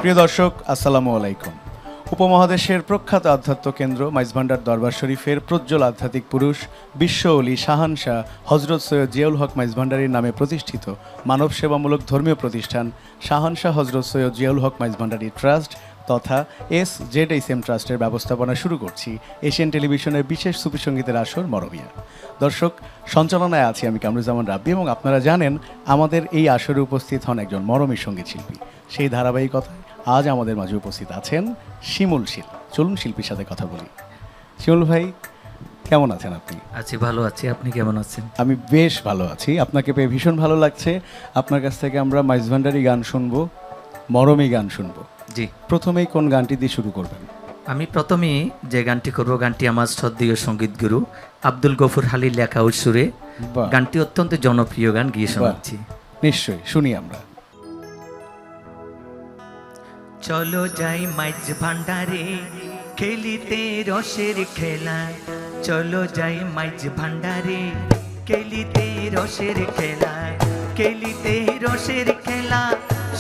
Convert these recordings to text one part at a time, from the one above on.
প্রিয় দর্শক, আসসালামু আলাইকুম। উপমহাদেশের প্রখ্যাত আধ্যাত্ম কেন্দ্র মাইজভান্ডার দরবার শরীফের প্রজ্জ্বল আধ্যাত্মিক পুরুষ বিশ্ব ওলি শাহানশাহ হজরত সৈয়দ জিয়াউল হক মাইজভান্ডারীর নামে প্রতিষ্ঠিত মানব সেবামূলক ধর্মীয় প্রতিষ্ঠান শাহানশাহ হজরত সৈয়দ জিয়াউল হক মাইজভান্ডারী ট্রাস্ট তথা SZSM ট্রাস্টের ব্যবস্থাপনা শুরু করছি এশিয়ান টেলিভিশনের বিশেষ সুফি সঙ্গীতের আসর মরমিয়া। দর্শক, সঞ্চালনায় আছি আমি কামরুজ্জামান রাব্বি এবং আপনারা জানেন আমাদের এই আসরে উপস্থিত হন একজন মরমী সঙ্গীত শিল্পী। সেই ধারাবাহিকতায় আজ আমাদের মাঝে উপস্থিত আছেন শিমুল শীল। চলুন শিল্পীর সাথে কথা বলি। শিমুল ভাই, কেমন আছেন আপনি? আছি, ভালো আছি। আপনি কেমন আছেন? আমি বেশ ভালো আছি। আপনাকে পেয়ে ভীষণ ভালো লাগছে। আপনার কাছ থেকে আমরা মাইজভান্ডারী গান শুনবো, মরমী গান শুনবো। জি, প্রথমেই কোন গানটি দিয়ে শুরু করবেন? আমি প্রথমে যে গানটি করব, গানটি আমার শ্রদ্ধেয় সঙ্গীত গুরু আব্দুল গফুর হালির লেখা ও সুরে। বাহ, গানটি অত্যন্ত জনপ্রিয় গান, গিয়ে শোনাচ্ছি। নিশ্চয়ই শুনি আমরা। চলো যাই মাইজ ভান্ডারে খেলিতে রসের খেলা, চলো যাই মাইজ ভান্ডারে খেলিতে রসের খেলা, খেলিতে রসের খেলা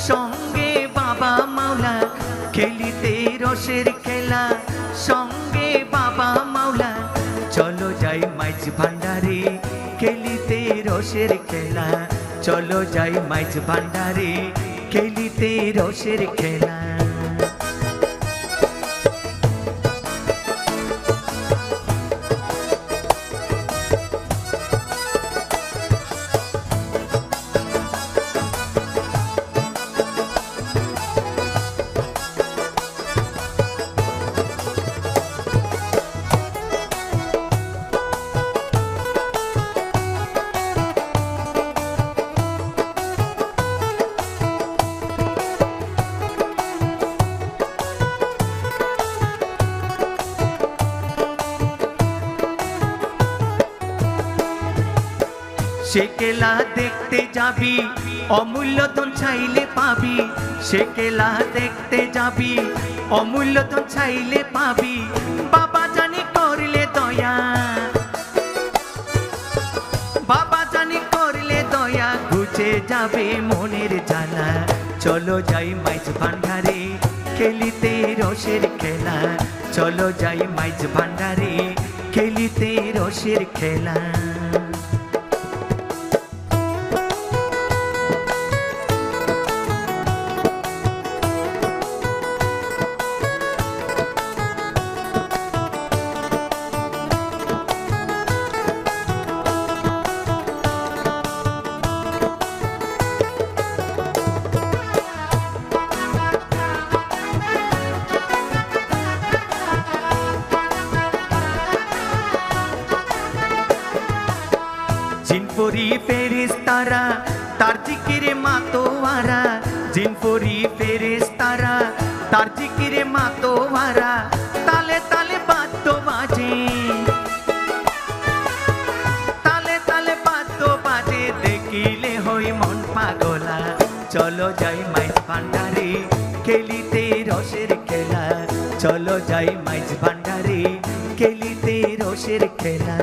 সঙ্গে বাবা মাওলা, খেলিতে রসের খেলা সঙ্গে বাবা মাওলা, চলো যাই মাইজ ভান্ডারে খেলিতে রসের খেলা, চলো যাই মাইজ ভান্ডারে খেলিতে রসের খেলা। সে খেলা দেখতে যাবি, অমূল্য ধন চাইলে পাবি, সে খেলা দেখতে যাবি, অমূল্য ধন চাইলে পাবি, বাবা জানি করলে দয়া, বাবা জানি করলে দয়া, ঘুচে যাবে মনের জ্বালা, চলো যাই মাইজ ভান্ডারে খেলিতে রসের খেলা, চলো যাই মাইজ ভান্ডারে খেলিতে রসের খেলা। জিনপরি ফেরেশতারা তার জিকিরে মাতোয়ারা, জিনপরি ফেরেশতারা তার জিকিরে মাতোয়ারা, তালে তালে বাদ্য বাজে, তালে তালে বাদ্য বাজে, দেখিলে হই মন পাগলা, চলো যাই মাইজ ভান্ডারে খেলিতে রসের খেলা, চলো যাই মাইজ ভান্ডারে খেলিতে রসের খেলা।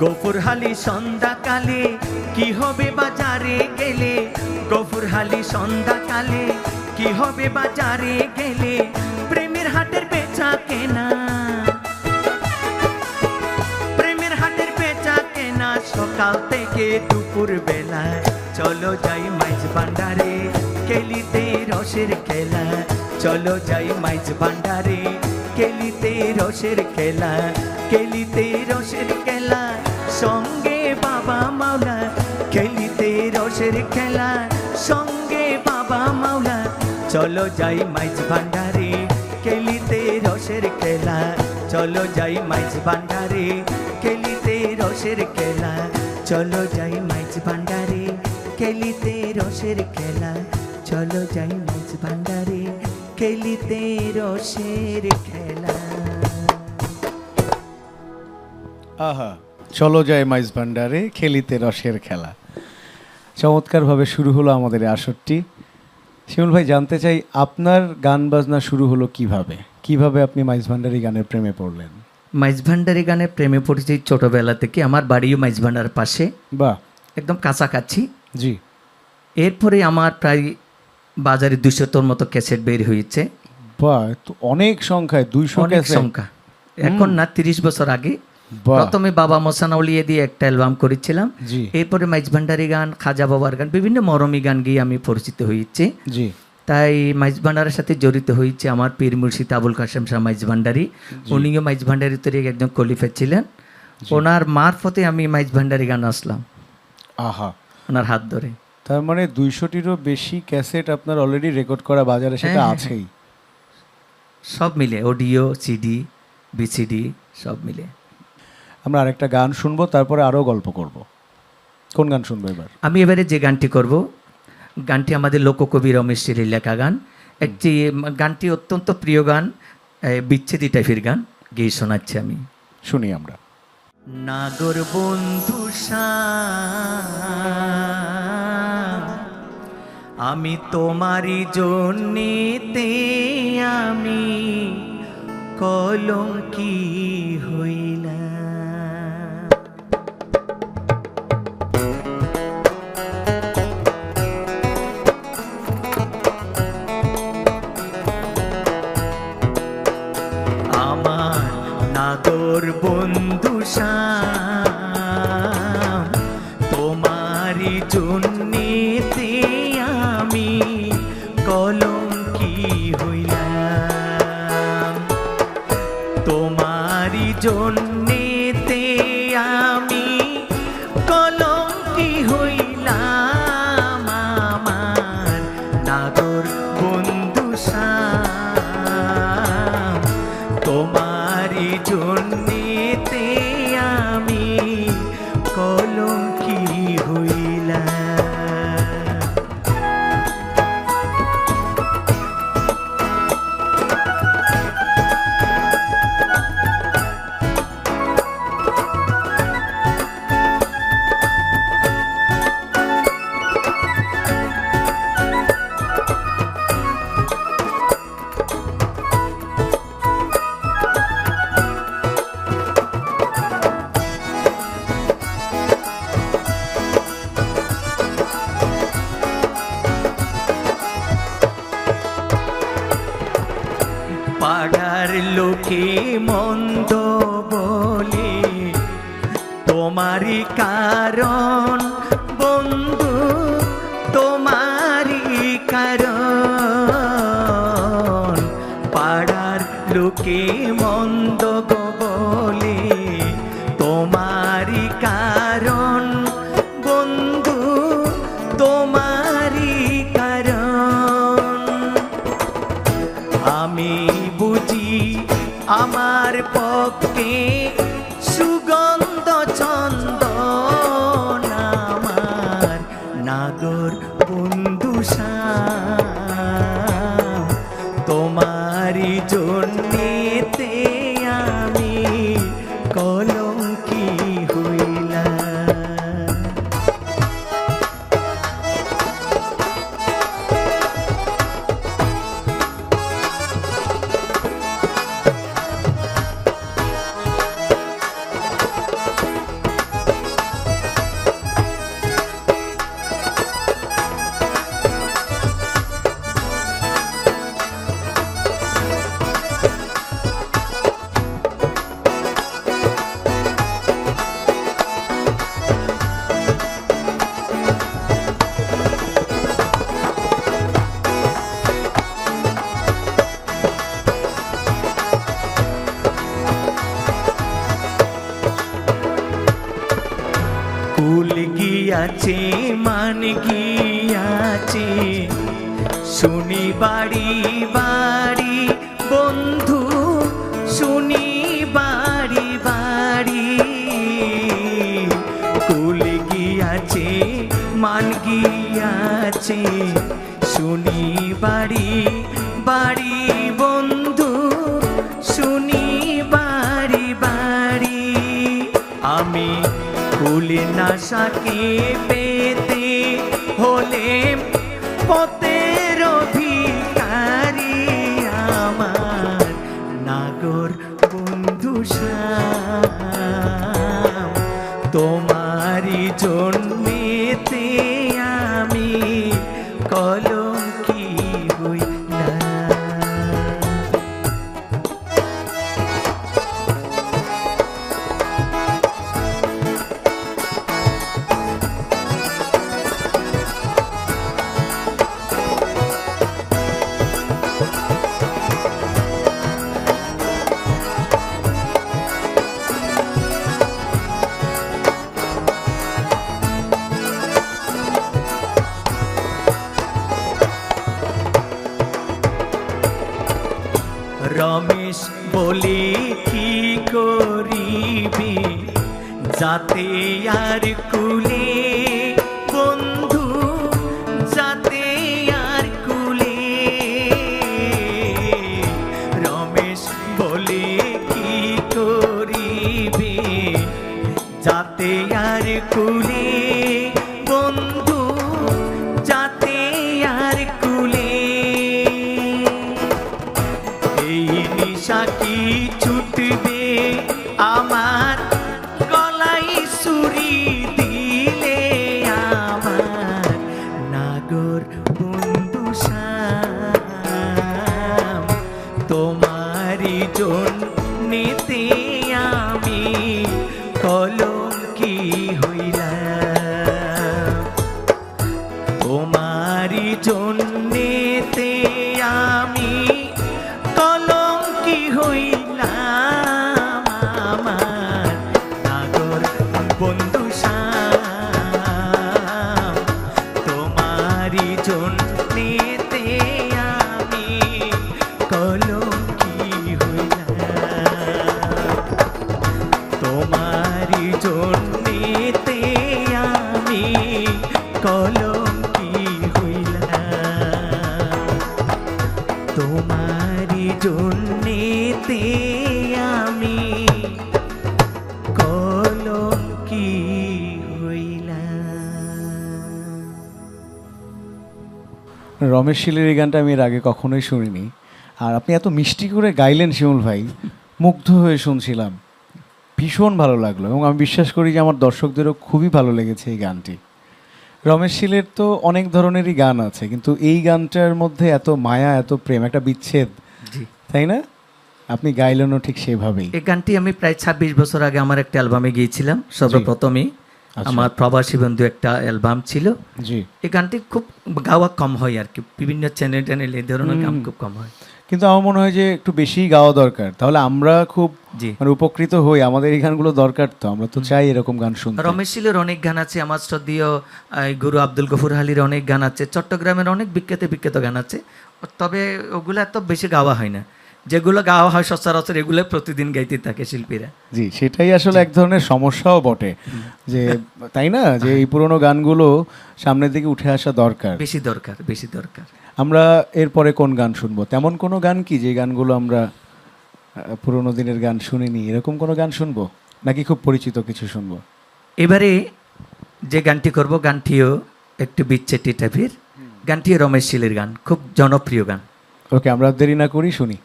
গফুর হালি সন্ধ্যাকালে কি হবে বাজারে গেলে, গফুর হালি সন্ধ্যাকালে কি হবে বাজারে গেলে, প্রেমের হাটের বেচা কেনা, প্রেমের হাটের বেচা কেনা সকাল থেকে দুপুর বেলা, চলো যাই মাইজ ভান্ডারে খেলিতে রসের খেলা, চলো যাই মাইজ ভান্ডারে খেলিতে রসের খেলা, খেলিতে রসের খেলা সঙ্গে বাবা মাওলা, খেলিতে রসের খেলা সঙ্গে বাবা মাওলা, চলো যাই মাইজ ভান্ডারে খেলা চলো যাই মাইজ ভান্ডারে খেলিতে রসের খেলা চলো যাই মাইজ ভান্ডারে খেলিতে রসের খেলা চলো যাই মাইজ ভান্ডারে খেলিতে রসের খেলা। আহা, চলো যায় মাইজ ভান্ডারে খেলিতে রসের খেলা। চমৎকারভাবে শুরু হলো আমাদের এই আসরটি। শিমুল ভাই, জানতে চাই আপনার গান বাজনা শুরু হলো কিভাবে? কিভাবে আপনি মাইজ ভান্ডারি গানের প্রেমে পড়লেন? মাইজ ভান্ডারি গানের প্রেমে পড়েছি ছোটবেলা থেকে। আমার বাড়িও মাইজ ভান্ডারের পাশে, বাহ, একদম কাছাকাছি। জি। এরপরে আমার প্রায় বাজারে 200-তোর মতো ক্যাসেট বের হয়েছে। বাহ, তো অনেক সংখ্যায় 200 অনেক ক্যাসেট। সংখ্যা, এখন না 30 বছর আগে। বাহ, প্রথমে বাবা মোসানাউলিয়া দিয়ে একটা অ্যালবাম করেছিলাম, জি এরপরে মাইজ ভান্ডারি গান, খাজা বাবার গান, বিভিন্ন মরমী গান গিয়ে আমি পরিচিত হয়েছি। জি। তাই মাইজ ভান্ডারের সাথে জড়িত হয়েছে আমার পীর মুর্শিদ আবুল কাশেম শাহ মাইজ ভান্ডারি। উনিও মাইজ ভান্ডারি তৈরি একজন খলিফা ছিলেন। ওনার মারফতে আমি মাইজ ভান্ডারি গান আসলাম, আহা, ওনার হাত ধরে। তার মানে 200টিরও বেশি ক্যাসেট আপনার অলরেডি রেকর্ড করা বাজারে সেটা হ্যাঁ, আছেই। সব মিলে, অডিও, সিডি, বিসিডি সব মিলে। আমরা আরেকটা গান শুনবো, তারপরে আরও গল্প করব। কোন গান শুনবো এবার? আমি এবারে যে গানটি করব, গানটি আমাদের লোককবি রমেশ শীলের লেখা গান। একটি গানটি অত্যন্ত প্রিয় গান, বিচ্ছেদি টাইপের গান গেয়ে শোনাচ্ছি আমি। শুনি আমরা। নাগর বন্ধু আমি তোমারই জন্যেতে আমি কলঙ্কি হইলাম। আমার নাগর বন্ধু তোমারই জন্যেতে আমি কলঙ্কি হইলাম। তোমারই জন্যেতে আমি কলঙ্কি হইলাম। আমার নাগর বন্ধু তোমারই জন্যেতে আমি কলঙ্কি হইলাম। পাড়ার লোকে মন্দ বলে তোমারই কারণ বন্ধু, তোমারই কারণ। পাড়ার লোকে মন্দ বলে তোমারই কারণ বন্ধু, তোমারই কারণ। আমি বুঝি আমার পক্ষে সুগন্ধ চন্দন আমার নাগর বন্ধু তোমারই জন্যেতে আমি কলঙ্কি হইলাম। কুল গিয়াছে মান গিয়াছে শুনি বাড়ি বাড়ি বন্ধু শুনি বাড়ি বাড়ি, কুল গিয়াছে মান গিয়াছে, শুনি বাড়ি বাড়ি বন্ধু, শুনি বাড়ি বাড়ি। আমি কুলে নাশাকে পেতে হলে পথের অধিকারী, আমার নাগর বন্ধু শ্যাম, তোমারই জন্মেতে আমি কলঙ্কি হইলাম। রমেশ বলে কি করিবি যাতে আর কুলে বন্ধু, যাতে আর কুলে। রমেশ বলে কি করিবি যাতে আর কুলে বন্ধু, যাতে আর কুলে। এই নিশা কি ছুটবে আমার গলায় সুরি দিলে, আমার নাগর বন্ধু শ্যাম, তোমারই জন্যেতে আমি কলঙ্কি হইলাম, তোমারই জন্যেতে আমি কলঙ্কি হইলাম, আমার নাগর বন্ধু শ্যাম, তোমারই জন্যেতে আমি কলঙ্কি হইলাম, তোমারই জন্যেতে আমি কলঙ্কি হইলাম, তোমারই জন্যেতে আমি কলঙ্কি হইলাম। রমেশ শীলের এই গানটা আমি এর আগে কখনোই শুনিনি, আর আপনি এত মিষ্টি করে গাইলেন শিমুল ভাই, মুগ্ধ হয়ে শুনছিলাম, ভীষণ ভালো লাগলো এবং আমি বিশ্বাস করি যে আমার দর্শকদেরও খুবই ভালো লেগেছে এই গানটি। রমেশ শীলের তো অনেক ধরনেরই গান আছে, কিন্তু এই গানটার মধ্যে এত মায়া, এত প্রেম, একটা বিচ্ছেদ, জি, তাই না? আপনি গাইলেনও ঠিক সেভাবেই। এই গানটি আমি প্রায় 26 বছর আগে আমার একটা অ্যালবামে গিয়েছিলাম সর্বপ্রথমই। আচ্ছা। আমার প্রবাসী বন্ধু একটা অ্যালবাম ছিল, জি। এই গানটি খুব গাওয়া কম হয় আর কি, বিভিন্ন চ্যানেল ট্যানেল এই ধরনের গান খুব কম হয়। কিন্তু আমার মনে হয় যে একটু বেশি গাওয়া দরকার, তাহলে আমরা খুব জি, মানে উপকৃত হই, আমাদের এই গানগুলো দরকার, তো আমরা তো চাই এরকম গান শুনতে। রমেশ শীলের অনেক গান আছে, আমার শ্রদ্ধেয় গুরু আব্দুল গফুর হালির অনেক গান আছে, চট্টগ্রামের অনেক বিখ্যাত বিখ্যাত গান আছে, তবে ওগুলো এত বেশি গাওয়া হয় না, যেগুলো গাওয়া হয় সচরাচর এগুলো প্রতিদিন গাইতে থাকে শিল্পীরা। জি, সেটাই আসলে এক ধরনের সমস্যাও বটে, যে তাই না, যে এই পুরোনো গানগুলো সামনের দিকে উঠে আসা দরকার, বেশি দরকার, বেশি দরকার। আমরা এরপরে কোন গান শুনবো? তেমন কোনো গান কি যে গানগুলো আমরা পুরোনো দিনের গান শুনিনি, এরকম কোনো গান শুনবো নাকি খুব পরিচিত কিছু শুনবো? এবারে যে গানটি করব গানটিও একটু বিচ্ছেটি টাইপের, গানটিও রমেশ শীলের গান, খুব জনপ্রিয় গান। ওকে, আমরা দেরি না করি শুনি।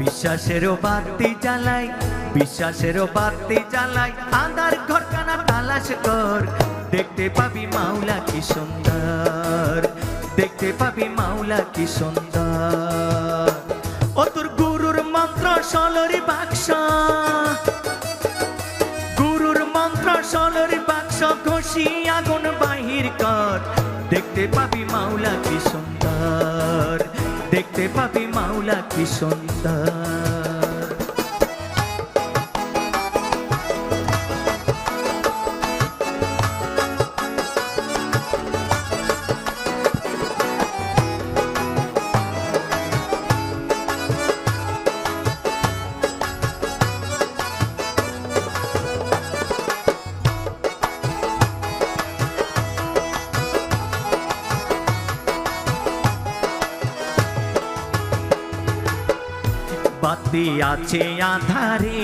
বিশ্বাসেরও বাতি জ্বালাই, বিশ্বাসেরও বাতি জ্বালাই, আধার ঘরখানা তালাশ কর, দেখতে পাবি মাওলা কি সুন্দর, দেখতে পাবি মাওলা কি সুন্দর। ও তোর গুরুর মন্ত্র সলরি বাক্স, গুরুর মন্ত্র সলরি বাক্স, ঘষি আগুন বাহির কর, দেখতে পাবি মাওলা কি সুন্দর, দেখতে পাবি মাওলা কি সুন্দর। বাতি আছে আধারে,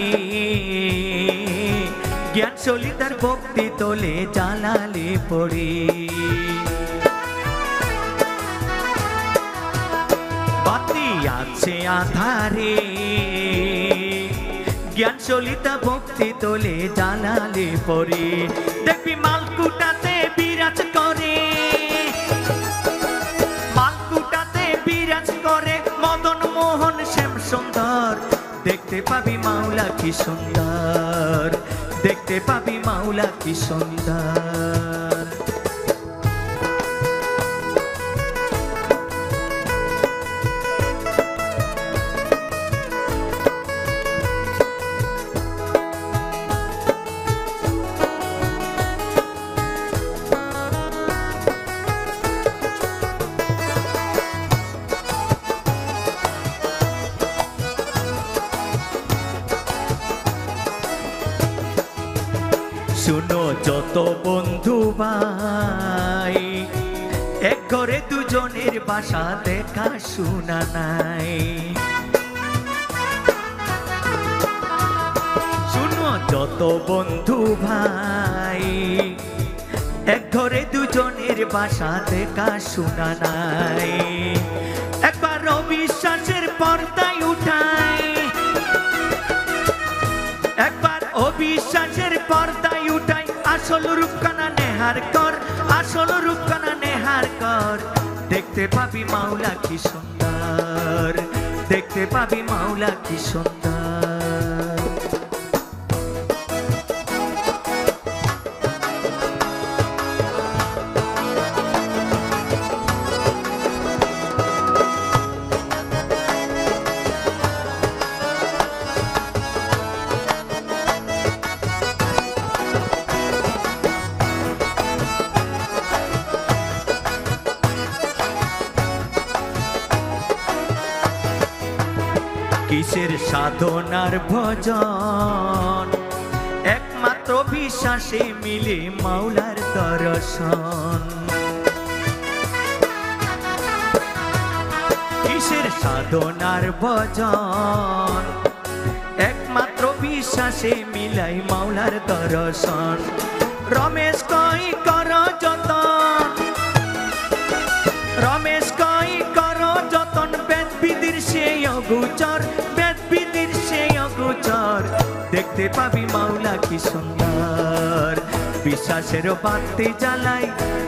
জ্ঞান সলিতার ভক্তি তোলে জালালে পড়ে। বাতি আছে আধারে, জ্ঞান সলিতা ভক্তি তোলে জালালে পড়ে। দেখবি মালকুটাতে বিরাজ করে, মালকুটাতে বিরাজ করে মদন মোহন শ্যাম সুন্দর। দেখতে পাবি মাওলা কি সুন্দর, দেখতে পাবি মাওলা কি সুন্দর। শুনো যত বন্ধু ভাই, এক ঘরে দুজনের বাসা দেখা শোনা নাই। শুনো যত বন্ধু ভাই, এক ঘরে দুজনের বাসা দেখা শোনা নাই। একবার অবিশ্বাসের পর্দায় উঠাই, একবার অবিশ্বাসের পর্দায় উঠাই, আসল রূপকানা নেহার কর, আসল রূপকানা নেহার কর। দেখতে পাবি মাওলা কি সুন্দর, দেখতে পাবি মাওলা কি সুন্দর। কিসের সাধনার ভজন, একমাত্র বিশ্বাসে মিলে মাওলার দর্শন। কিসের সাধনার ভজন, একমাত্র বিশ্বাসে মিলাই মাওলার দর্শন। রমেশ কই কর যতন, রমেশ কই কর যতন, বেদ বিধির সেই অগোচর, বেদ বিধির সেই অগোচর। দেখতে পাবি মাওলা কি সুন্দর, বিশ্বাসের বাতি জ্বালাই,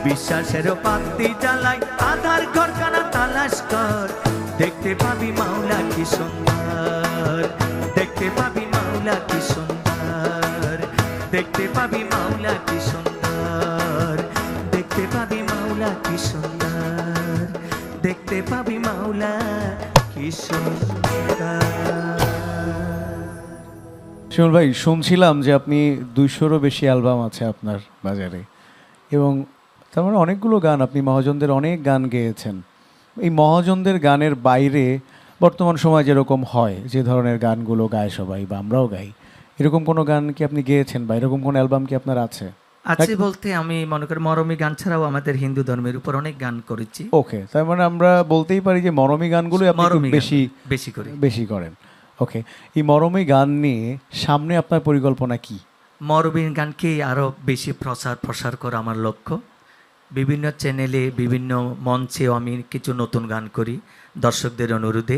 বিশ্বাসের বাতি জ্বালাই, আধার ঘরখানা তালাশ কর। দেখতে পাবি মাওলা কি সুন্দর, দেখতে পাবি মাওলা কি সুন্দর, দেখতে পাবি মাওলা কি সুন্দর, দেখতে পাবি মাওলা কি সুন্দর, দেখতে পাবি মাওলা কি সুন্দর। শিমুল ভাই, শুনছিলাম যে আপনি 200-রও বেশি অ্যালবাম আছে আপনার বাজারে, এবং তার মানে অনেকগুলো গান, আপনি মহাজনদের অনেক গান গেয়েছেন। এই মহাজনদের গানের বাইরে বর্তমান সময় যেরকম হয়, যে ধরনের গানগুলো গায় সবাই বা আমরাও গাই, এরকম কোনো গান কি আপনি গেয়েছেন বা এরকম কোনো অ্যালবাম কি আপনার আছে? আছে বলতে আমি মনে করি মরমী গান ছাড়াও আমাদের হিন্দু ধর্মের উপর অনেক গান করেছি। ওকে, তার মানে আমরা বলতেই পারি যে মরমী গানগুলো আপনি খুব বেশি করেন। ওকে, এই মরমী গান নিয়ে সামনে আপনার পরিকল্পনা কি? মরমী গানকে আরো বেশি প্রসার করা আমার লক্ষ্য। বিভিন্ন চ্যানেলে, বিভিন্ন মঞ্চেও আমি কিছু নতুন গান করি দর্শকদের অনুরোধে।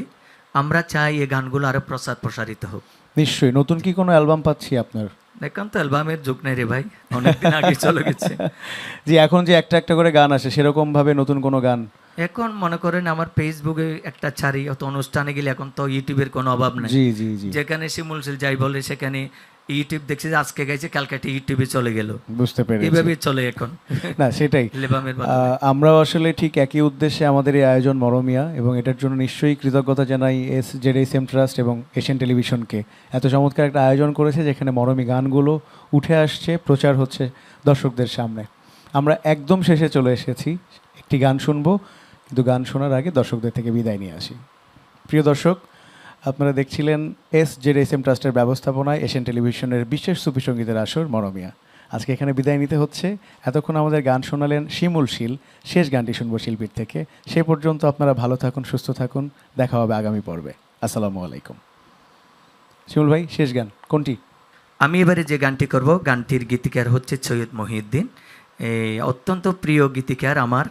আমরা চাই এই গানগুলো আরো প্রসারিত হোক। নিশ্চয়ই। নতুন কি কোনো অ্যালবাম পাচ্ছি আপনার? এখন তো অ্যালবামের যুগ নেই রে ভাই, অনেকদিন আগে চলে গেছে। যে এখন যে একটা একটা করে গান আসে, সেরকম ভাবে নতুন কোনো গান এখন মনে করেন আমার ফেসবুকে একটা ছাড়ি, অত অনুষ্ঠানে গেলে এখন তো ইউটিউবের কোনো অভাব নাই। জি জি জি, যেখানে শিমুল শিল যাই বলে সেখানে ইউটিউব দেখছি যে আজকে গাইছে কালকে ইউটিউবে চলে গেল, বুঝতে পেরেছি। এইভাবে চলে এখন। না সেটাই, লেবামের মাধ্যমে। আমরাও আসলে ঠিক একই উদ্দেশ্যে আমাদের এই আয়োজন মরমিয়া, এবং এটার জন্য নিশ্চয়ই কৃতজ্ঞতা জানাই জেডএসএম ট্রাস্ট এবং এশিয়ান টেলিভিশনকে। এত চমৎকার একটা আয়োজন করেছে যেখানে মরমি গানগুলো উঠে আসছে, প্রচার হচ্ছে দর্শকদের সামনে। আমরা একদম শেষে চলে এসেছি, একটি গান শুনবো, কিন্তু গান শোনার আগে দর্শকদের থেকে বিদায় নিয়ে আসি। প্রিয় দর্শক, আপনারা দেখছিলেন জেডএসএম ট্রাস্টের ব্যবস্থাপনায় এশিয়ান টেলিভিশনের বিশেষ সুফি সঙ্গীতের আসর মরমিয়া। আজকে এখানে বিদায় নিতে হচ্ছে। এতক্ষণ আমাদের গান শোনালেন শিমুল শীল, শেষ গানটি শুনবো শিল্পীর থেকে। সে পর্যন্ত আপনারা ভালো থাকুন, সুস্থ থাকুন, দেখা হবে আগামী পর্বে। আসসালামু আলাইকুম। শিমুল ভাই, শেষ গান কোনটি? আমি এবারে যে গানটি করব, গানটির গীতিকার হচ্ছে সৈয়দ মহিউদ্দিন, এই অত্যন্ত প্রিয় গীতিকার আমার।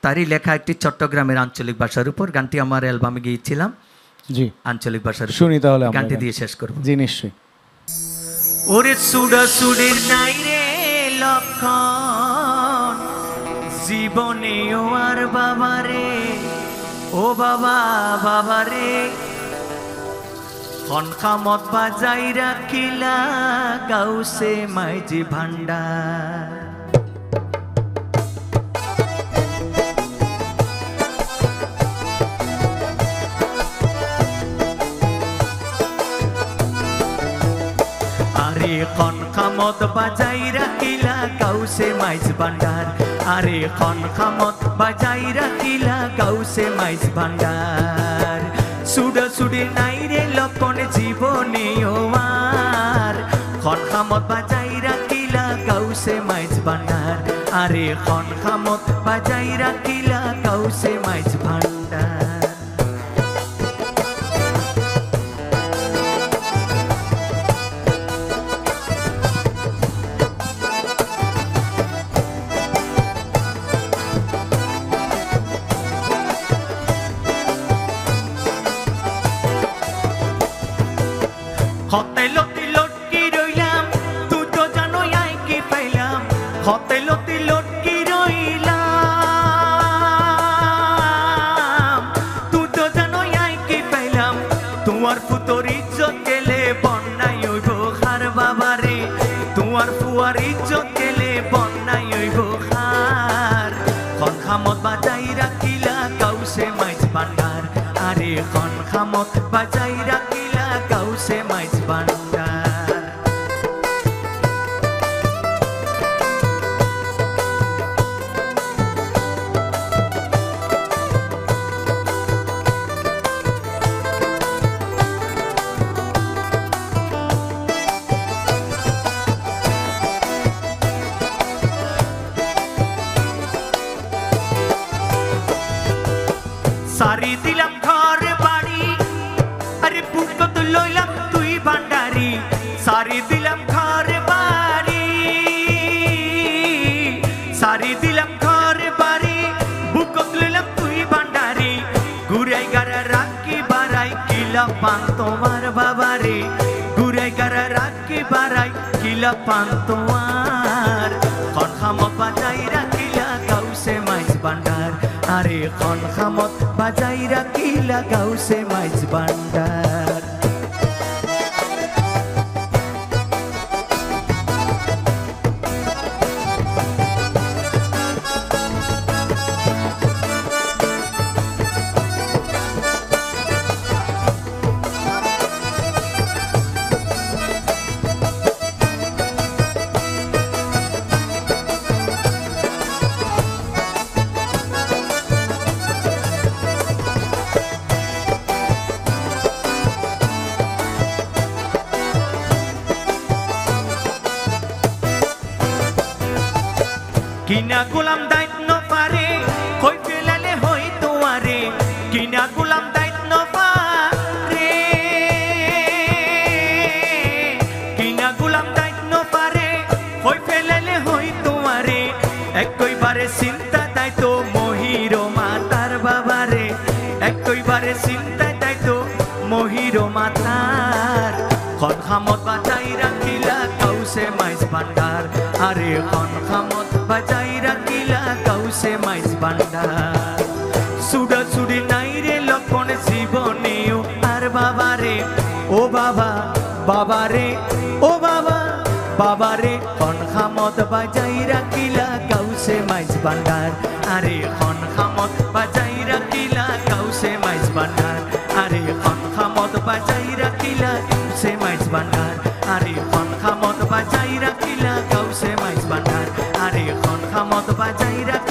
তারই লেখা একটি চট্টগ্রামের আঞ্চলিক ভাষার উপর গানটি আমার অ্যালবামে গিয়েছিলাম। জি, আঞ্চলিক ভাষার উপর। শুনি তাহলে আমরা গানটি গান। দিয়ে শেষ করব। জি নিশ্চয়ই। ওরে সুডা সুডের নাই রে লক্ষণ, জীবনেও আর বাবারে, ও বাবা বাবারে, কনখামত বাজাই রাখিলা গাউসে মাইজি ভান্ডার। আরে কনখামত বাজাই রাখিলা গাউসে মাইজ ভান্ডার, আরে কনখামত বাজাই রাখিলা গাউসে মাইজ ভান্ডার। সুডা সুডি নাই রে লক্ষণ, জীবনে ও আর, কনখামত বাজাই রাখিলা গাউসে মাইজ ভান্ডার, আরে কনখামত বাজাই রাখিলা গাউসে মাইজ ভান্ডার। হতে লতি লটকি রইলাম, তুই তো জানো আই কি পাইলাম। হতে লতি লটকি রইলাম, তুই তো জানো আই কি পাইলাম। তোমার ফুতর ইজ্জত গেলে বন্যাই হইব খার বাবারে, তোমার ফুয়ার ইজ্জত গেলে বন্যাই হইব খার। কনখামত বাজাই রাখিলা গাউসে মাইজ ভান্ডার, আরে কনখামত বাজাই রাখিলা গাউসে মাইজ ভান্ডার। সারি দিলাম ঘর বাড়ি, আরে বুকত লইলাম তুই ভান্ডারি। সারি দিলাম ঘর বাড়ি, সারি দিলাম ঘর বাড়ি, বুকত লইলাম তুই ভান্ডারি। ঘুরাই গারা রাখি বাড়াই কিলা পান তোমার বাবারে, ঘুরাই গারা রাখি বাড়াই কিলা পান তোমার। কনখামত বাজাই রাখিলা গাউসে মাইজ ভান্ডার, আরে কনখামত বাজাই রাখিলা গাউসে মাইজ ভান্ডার। কিনা গোলাম দায়িত্ব পারে, কই ফেলালে হই তোয়ারে। কিনা গোলাম দায়িত্ব পারে, কিনা গোলাম দায়িত্ব পারে, কই ফেলালে হই তোয়ারে। একইবারে চিন্তা দায়িত্ব মহির মাতার বাবারে, একইবারে চিন্তা দায়িত্ব মহির মাতার। কনখামত বাজাই রাখিলা গাউসে মাইজ ভান্ডার, আরে কনখামত বাজাই রাখিলা গাউসে মাইজ ভান্ডার। বাবারে ও বাবা বাবারে খন খামত বাজাই রাখিলা কাউসে মাইজ ভান্ডার আরে খন খামত বাজাই রাখিলা কাউসে মাইজ ভান্ডার আরে খন খামত বাজাই রাখিলা কাউসে মাইজ ভান্ডার আরে খন খামত বাজাই রাখিলা কাউসে মাইজ ভান্ডার আরে খন খামত বাজাই রাখিলা